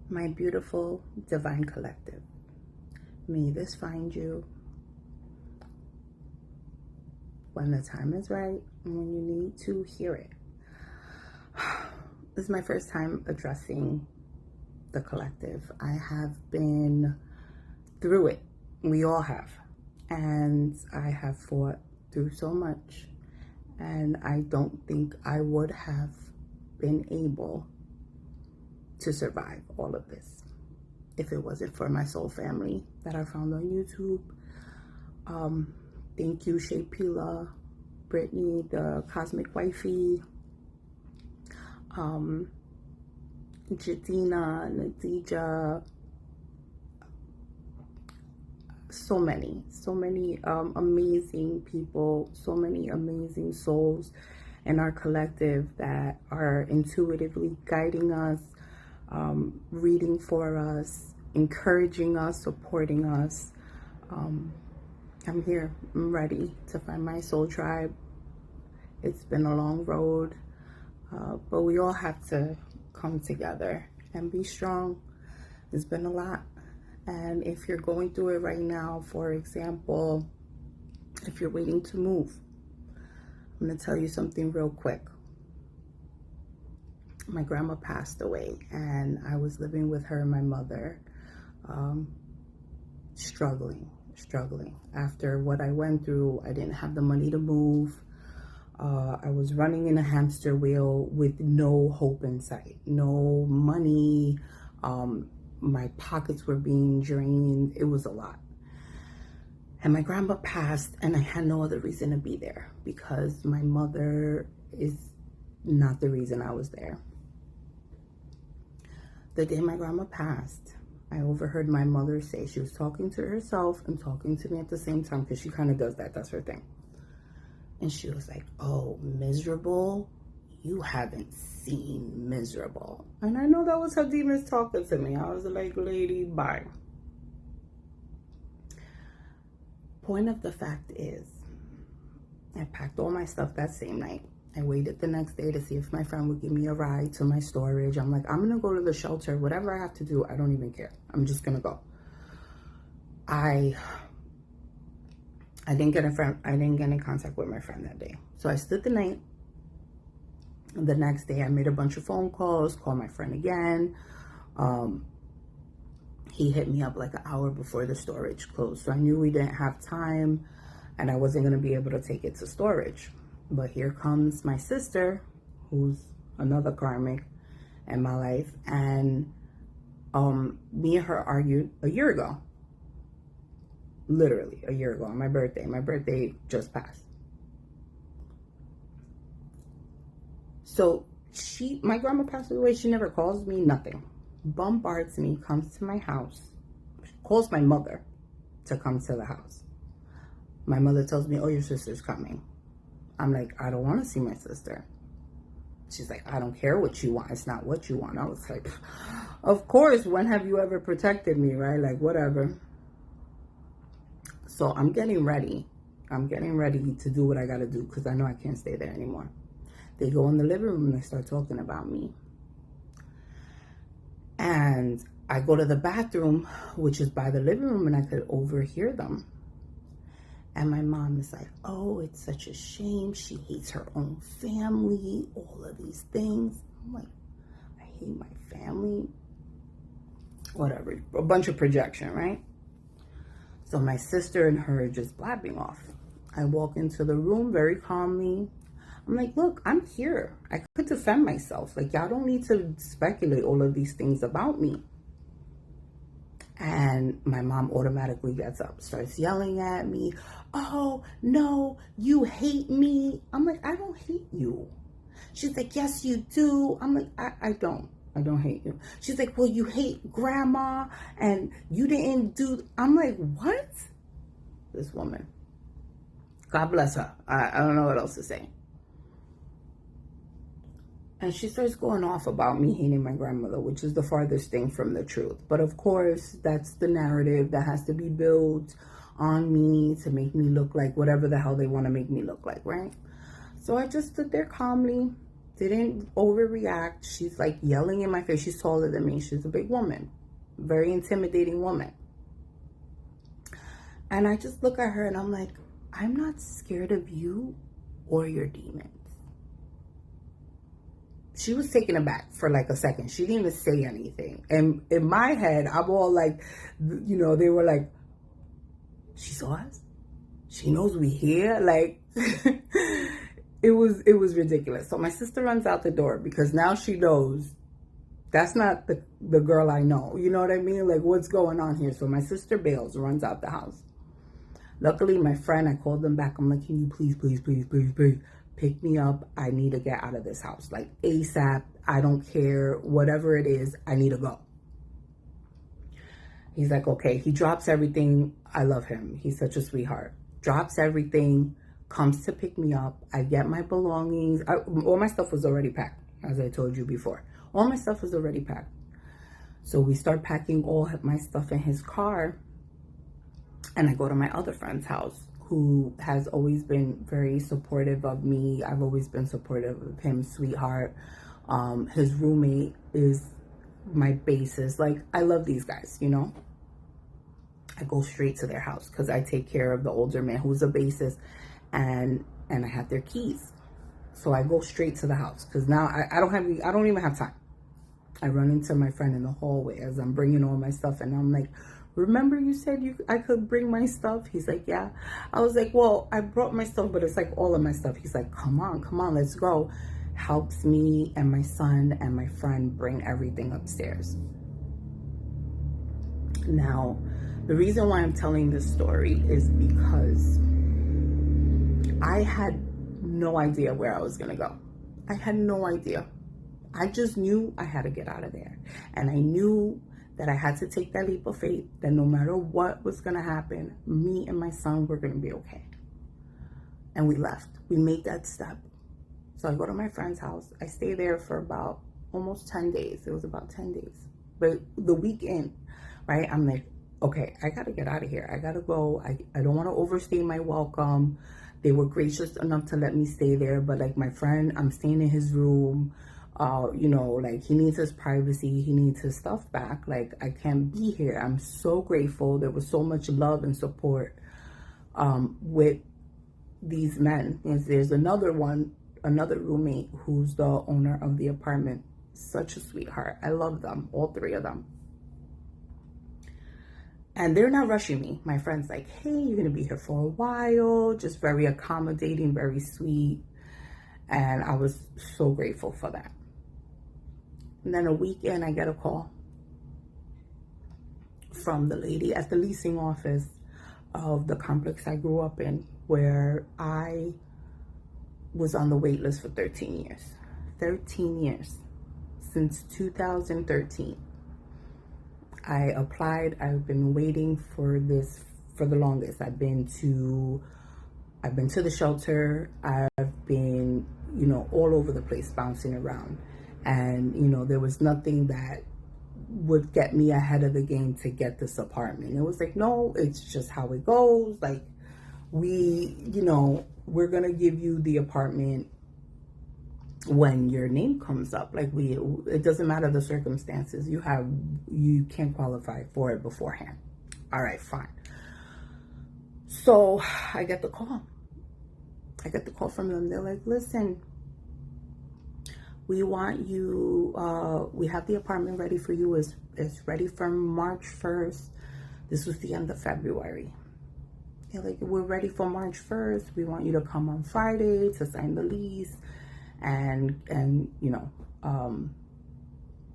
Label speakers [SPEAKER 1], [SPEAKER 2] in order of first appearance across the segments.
[SPEAKER 1] My beautiful divine collective, may this find you when the time is right and when you need to hear it. This is my first time addressing the collective. I have been through it. We all have. And I have fought through so much. And I don't think I would have been able to survive all of this if it wasn't for my soul family that I found on YouTube. Thank you, Shapila, Brittany, the Cosmic Wifey, Jadina, Nadija, so many amazing people, so many amazing souls in our collective that are intuitively guiding us, reading for us, encouraging us, supporting us. I'm here. I'm ready to find my soul tribe. It's been a long road, but we all have to come together and be strong. It's been a lot. And if you're going through it right now, for example, if you're waiting to move, I'm going to tell you something real quick. My grandma passed away, and I was living with her and my mother, struggling. After what I went through, I didn't have the money to move. I was running in a hamster wheel with no hope in sight, no money. My pockets were being drained. It was a lot. And my grandma passed, and I had no other reason to be there because my mother is not the reason I was there. The day my grandma passed, I overheard my mother say, she was talking to herself and talking to me at the same time, because she kind of does that. That's her thing. And she was like, "Oh, miserable? You haven't seen miserable." And I know that was her demons talking to me. I was like, "Lady, bye." Point of the fact is, I packed all my stuff that same night. I waited the next day to see if my friend would give me a ride to my storage. I'm like, I'm going to go to the shelter. Whatever I have to do, I don't even care. I'm just going to go. I didn't get in contact with my friend that day. So I stood the night. The next day, I made a bunch of phone calls, called my friend again. He hit me up like an hour before the storage closed. So I knew we didn't have time and I wasn't going to be able to take it to storage. But here comes my sister, who's another karmic in my life. And me and her argued a year ago. Literally a year ago on my birthday. My birthday just passed. So my grandma passed away. She never calls me, nothing. Bombards me, comes to my house, calls my mother to come to the house. My mother tells me, "Oh, your sister's coming." I'm like, "I don't want to see my sister." She's like, "I don't care what you want. It's not what you want." I was like, of course, when have you ever protected me, right? Like, whatever. So I'm getting ready. To do what I got to do because I know I can't stay there anymore. They go in the living room and they start talking about me. And I go to the bathroom, which is by the living room, and I could overhear them. And my mom is like, "Oh, it's such a shame. She hates her own family, all of these things." I'm like, I hate my family. Whatever. A bunch of projection, right? So my sister and her are just blabbing off. I walk into the room very calmly. I'm like, "Look, I'm here. I could defend myself. Like, y'all don't need to speculate all of these things about me." And my mom automatically gets up, starts yelling at me. "Oh, no, you hate me." I'm like, "I don't hate you." She's like, "Yes, you do." I'm like, I don't. I don't hate you. She's like, "Well, you hate grandma and you didn't do." I'm like, what? This woman. God bless her. I don't know what else to say. And she starts going off about me hating my grandmother, which is the farthest thing from the truth. But of course, that's the narrative that has to be built on me to make me look like whatever the hell they want to make me look like, right? So I just stood there calmly. Didn't overreact. She's like yelling in my face. She's taller than me. She's a big woman, very intimidating woman. And I just look at her and I'm like, I'm not scared of you or your demons. She was taken aback for like a second. She didn't even say anything. And in my head, I'm all like, they were like, she saw us? She knows we here? Like, it was ridiculous. So my sister runs out the door because now she knows that's not the girl I know. You know what I mean? Like, what's going on here? So my sister bails, runs out the house. Luckily, my friend, I called them back. I'm like, can you please pick me up? I need to get out of this house. Like, ASAP. I don't care. Whatever it is, I need to go. He's like, okay. He drops everything. I love him. He's such a sweetheart. Drops everything, comes to pick me up. I get my belongings. All my stuff was already packed, as I told you before. All my stuff was already packed. So we start packing all my stuff in his car. And I go to my other friend's house, who has always been very supportive of me. I've always been supportive of him, sweetheart. His roommate is my basis. Like, I love these guys, I go straight to their house because I take care of the older man who's a basis, and I have their keys. So I go straight to the house because now I don't even have time. I run into my friend in the hallway as I'm bringing all my stuff, and I'm like, remember you said I could bring my stuff? He's like, yeah. I was like, well, I brought my stuff, but it's like all of my stuff. He's like, come on, let's go. Helps me and my son and my friend bring everything upstairs. Now, the reason why I'm telling this story is because I had no idea where I was going to go. I had no idea. I just knew I had to get out of there. And I knew that I had to take that leap of faith, that no matter what was going to happen, me and my son were going to be okay. And we left. We made that step. So I go to my friend's house. I stay there for about almost 10 days. It was about 10 days. But the weekend, right, I'm like, okay, I got to get out of here. I got to go. I don't want to overstay my welcome. They were gracious enough to let me stay there. But like my friend, I'm staying in his room. Like he needs his privacy. He needs his stuff back. Like, I can't be here. I'm so grateful. There was so much love and support with these men. There's another roommate who's the owner of the apartment. Such a sweetheart. I love them, all three of them. And they're not rushing me. My friend's like, hey, you're going to be here for a while. Just very accommodating, very sweet. And I was so grateful for that. And then a weekend, I get a call from the lady at the leasing office of the complex I grew up in, where I was on the wait list for 13 years. 13 years. Since 2013. I applied. I've been waiting for this for the longest. I've been to the shelter. I've been, all over the place, bouncing around. And, there was nothing that would get me ahead of the game to get this apartment. It was like, no, it's just how it goes. Like, we're going to give you the apartment when your name comes up. Like, it doesn't matter the circumstances. You can't qualify for it beforehand. All right, fine. So I get the call. From them. They're like, listen, we want you, we have the apartment ready for you. It's ready for March 1st. This was the end of February. They're like, we're ready for March 1st. We want you to come on Friday to sign the lease. And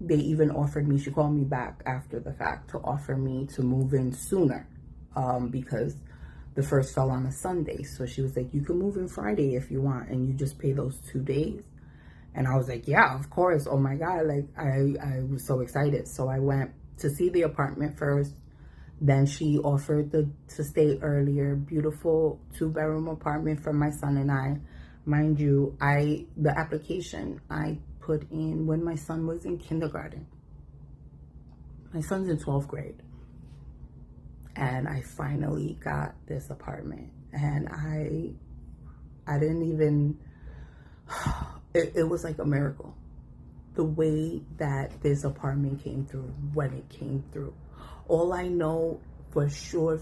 [SPEAKER 1] they even offered me, she called me back after the fact to offer me to move in sooner, because the first fell on a Sunday. So she was like, you can move in Friday if you want, and you just pay those 2 days. And I was like, yeah, of course. Oh my God. Like, I was so excited. So I went to see the apartment first. Then she offered to stay earlier. Beautiful 2-bedroom apartment for my son and I. Mind you, the application I put in when my son was in kindergarten. My son's in 12th grade. And I finally got this apartment. And I didn't even, It was like a miracle. The way that this apartment came through, when it came through. All I know for sure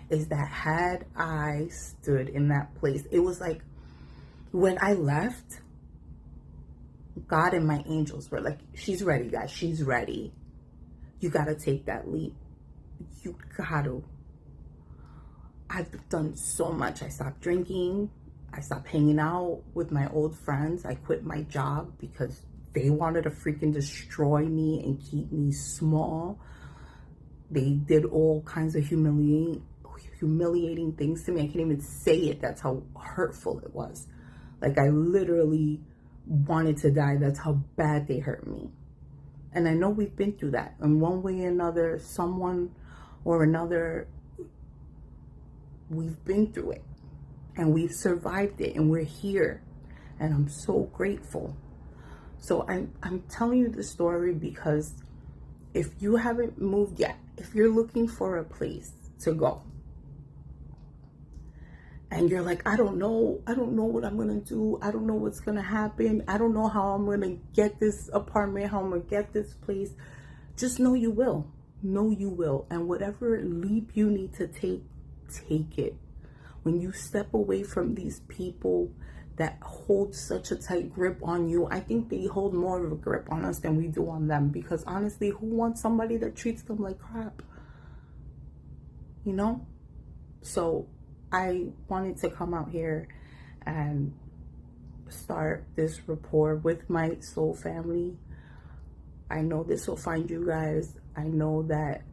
[SPEAKER 1] is that had I stood in that place, it was like when I left, God and my angels were like, she's ready, guys. She's ready. You got to take that leap. You got to. I've done so much. I stopped drinking. I stopped hanging out with my old friends. I quit my job because they wanted to freaking destroy me and keep me small. They did all kinds of humiliating things to me. I can't even say it. That's how hurtful it was. Like, I literally wanted to die. That's how bad they hurt me. And I know we've been through that in one way or another. Someone or another, we've been through it and we've survived it and we're here, and I'm so grateful. So I'm telling you this story because if you haven't moved yet, if you're looking for a place to go and you're like, I don't know what I'm gonna do, I don't know what's gonna happen, I don't know how I'm gonna get this apartment, how I'm gonna get this place, just know you will. And whatever leap you need to take it. When you step away from these people that hold such a tight grip on you, I think they hold more of a grip on us than we do on them, because honestly, who wants somebody that treats them like crap? You know? So I wanted to come out here and start this rapport with my soul family. I know this will find you guys. I know that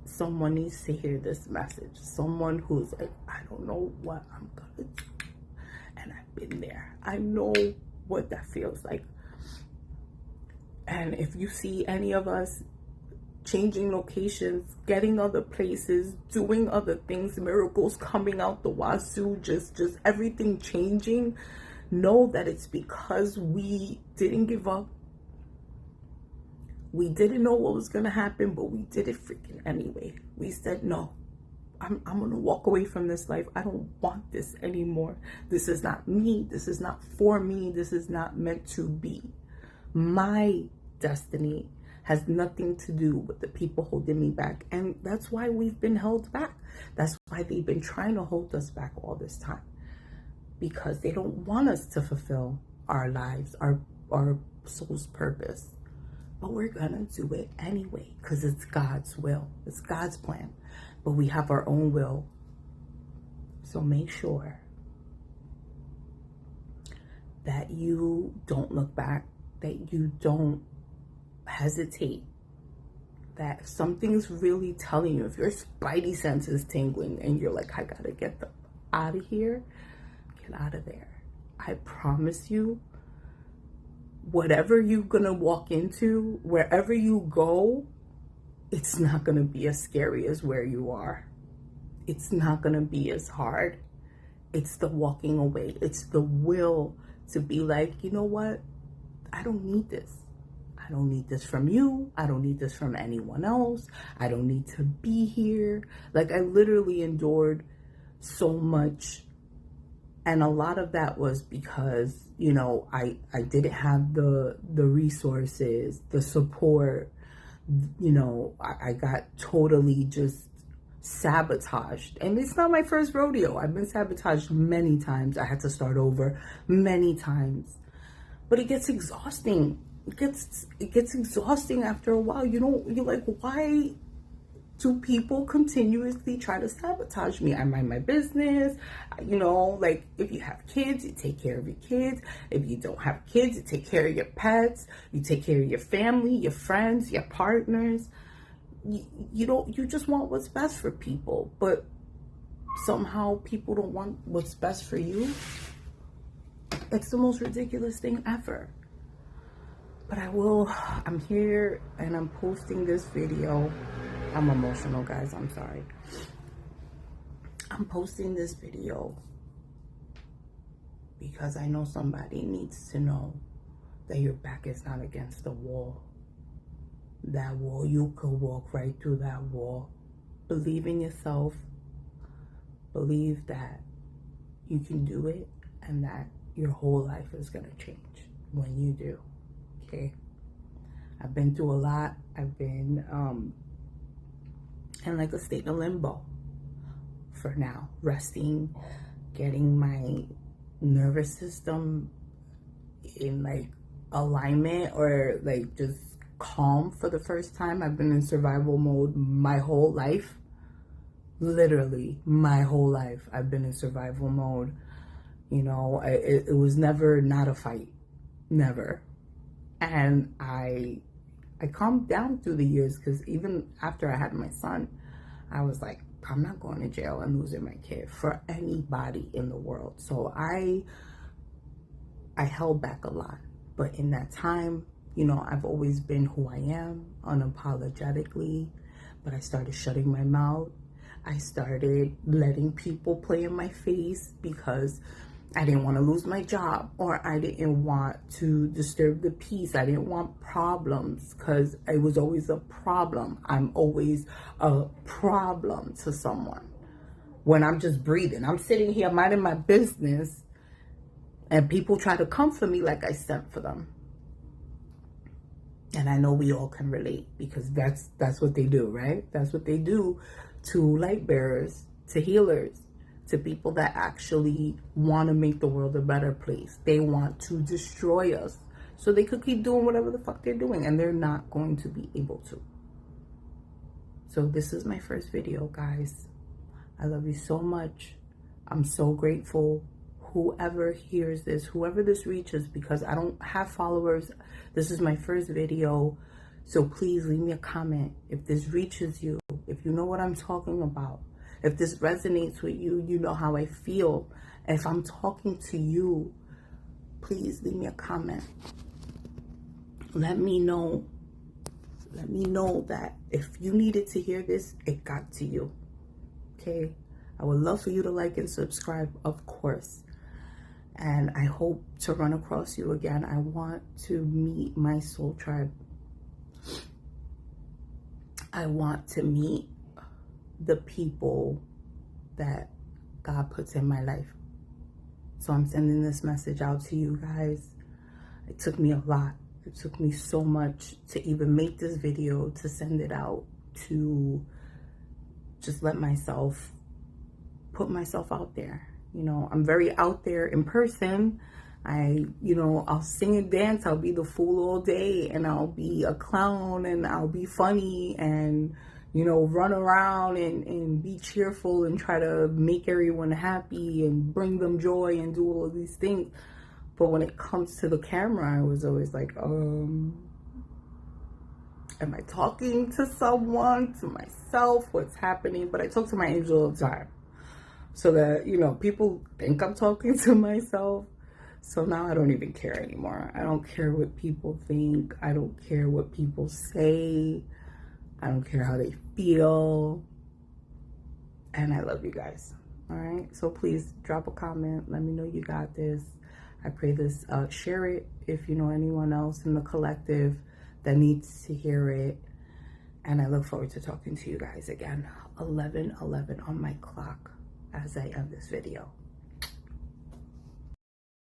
[SPEAKER 1] someone needs to hear this message. Someone who's like, I don't know what I'm gonna do. And I've been there. I know what that feels like. And if you see any of us changing locations, getting other places, doing other things, miracles coming out the wazoo, just everything changing, know that it's because we didn't give up. We didn't know what was going to happen, but we did it freaking anyway. We said, no, I'm going to walk away from this life. I don't want this anymore. This is not me. This is not for me. This is not meant to be. My destiny has nothing to do with the people holding me back. And that's why we've been held back. That's why they've been trying to hold us back all this time. Because they don't want us to fulfill our lives, our soul's purpose. But we're gonna do it anyway, because it's God's will. It's God's plan. But we have our own will. So make sure that you don't look back, that you don't hesitate, that if something's really telling you, if your spidey sense is tingling and you're like, I gotta get out of here, get out of there. I promise you, whatever you're gonna walk into, wherever you go, it's not gonna be as scary as where you are. It's not gonna be as hard. It's the walking away. It's the will to be like, you know what? I don't need this. I don't need this from you. I don't need this from anyone else. I don't need to be here. Like, I literally endured so much. And a lot of that was because, you know, I didn't have the resources, the support. You know, I got totally just sabotaged. And it's not my first rodeo. I've been sabotaged many times. I had to start over many times. But it gets exhausting. It gets exhausting after a while. You know, you're like, why do people continuously try to sabotage me? I mind my business. You know, like, if you have kids, you take care of your kids. If you don't have kids, you take care of your pets. You take care of your family, your friends, your partners. You just want what's best for people, but somehow people don't want what's best for you. It's the most ridiculous thing ever. But I'm here and I'm posting this video. I'm emotional, guys. I'm sorry. I'm posting this video because I know somebody needs to know that your back is not against the wall. That wall, you could walk right through that wall. Believe in yourself. Believe that you can do it and that your whole life is going to change when you do. Okay. I've been through a lot. I've been in like a state of limbo for now, resting, getting my nervous system in like alignment, or like just calm for the first time. I've been in survival mode my whole life. Literally my whole life I've been in survival mode. You know, it was never not a fight, never. And I calmed down through the years, because even after I had my son, I was like, I'm not going to jail and losing my kid for anybody in the world. So I held back a lot. But in that time, you know, I've always been who I am, unapologetically. But I started shutting my mouth. I started letting people play in my face because I didn't want to lose my job, or I didn't want to disturb the peace. I didn't want problems, because I was always a problem. I'm always a problem to someone. When I'm just breathing, I'm sitting here minding my business, and people try to come for me like I sent for them. And I know we all can relate, because that's what they do, right? That's what they do to light bearers, to healers, to people that actually want to make the world a better place. They want to destroy us so they could keep doing whatever the fuck they're doing, and they're not going to be able to. So this is my first video, guys. I love you so much. I'm so grateful. Whoever hears this, whoever this reaches, because I don't have followers. This is my first video. So please leave me a comment if this reaches you, if you know what I'm talking about. If this resonates with you, you know how I feel. If I'm talking to you, please leave me a comment. Let me know. Let me know that if you needed to hear this, it got to you. Okay? I would love for you to like and subscribe, of course. And I hope to run across you again. I want to meet my soul tribe. I want to meet the people that God puts in my life. So I'm sending this message out to you guys. It took me a lot. It took me so much to even make this video, to send it out, to just let myself, put myself out there. You know, I'm very out there in person. I'll sing and dance. I'll be the fool all day, and I'll be a clown, and I'll be funny, and run around and be cheerful and try to make everyone happy and bring them joy and do all of these things. But when it comes to the camera, I was always like, am I talking to someone, to myself? What's happening? But I talk to my angel all the time, so that, people think I'm talking to myself. So now I don't even care anymore. I don't care what people think. I don't care what people say. I don't care how they feel. And I love you guys. All right. So please drop a comment. Let me know you got this. I pray this. Share it if you know anyone else in the collective that needs to hear it. And I look forward to talking to you guys again. 11:11 on my clock as I end this video.